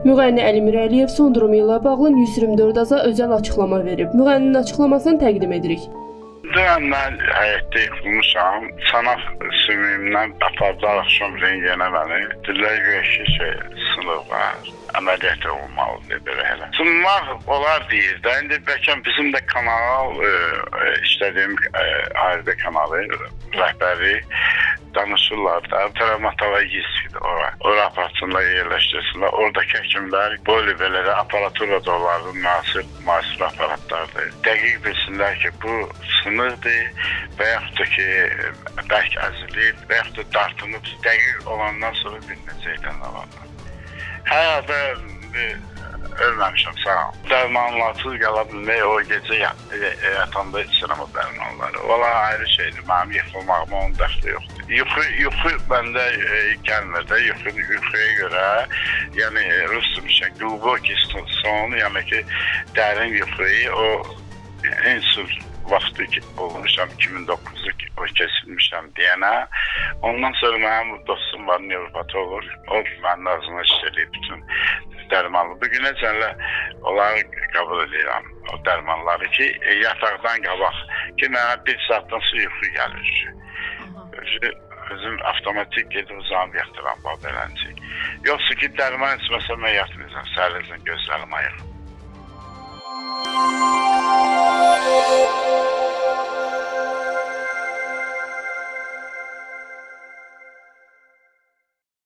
Müğənni Əlimir Əliyev son durumu ilə bağlı News 24 Aza özəl açıqlama verib. Müğənninin açıqlamasını təqdim edirik. Dünən mən həyətdə yıxılmışam. Çanaq sümüyümdən apardı axşam rengənə məni. Dillər görək ki, sınıq var. Əməliyyat olmalıdır belə elə. Sınmaq olar deyir də. İndi bəlkə bizim də kanal, işlədiyim ailə kanalı rəhbəri danışırlar da, travmatologistidir ora. Ora aparsınlar, yerləşdirsinlər. Oradakı həkimlər böyle belə aparaturla da onların müasir aparatlardır. Dəqiq bilsinlər ki, bu sınırdır və yaxud da ki, bərk əzilib və yaxud da dartınıb. Dəqiq olandan sonra bilinəcəkdən alanlar. Həyada ölməmişəm, sağ ol. Dərmanlarsız qala bilmək, o gecə yatanda içirəm o dərmanları. Ola ayrı şeydir, mənim yıxılmağıma onun dəxli yoxdur. Yuxu məndə gəlmir də, yuxuya görə, yəni rus demişəm, glubokий сон, yəni ki, dərin yuxuyu, o insult vaxtı olmuşam, 2009'da o kesilmişəm deyənə. Ondan sonra mənim dostum var, nevropatolog, o mənim ağzına işləyib bütün dərmanlı. Bugünə cənlə onları qəbul edirəm, o dərmanları ki, yataqdan qabaq ki, mənə bir saatdan sonra yuxu gəlir. Özüm avtomatik gedib uzanıb yatıram, bu belənci. Yoxsa ki, dərman içməsəm mən yatmayacam, səhərləzən gözlərim ayıq.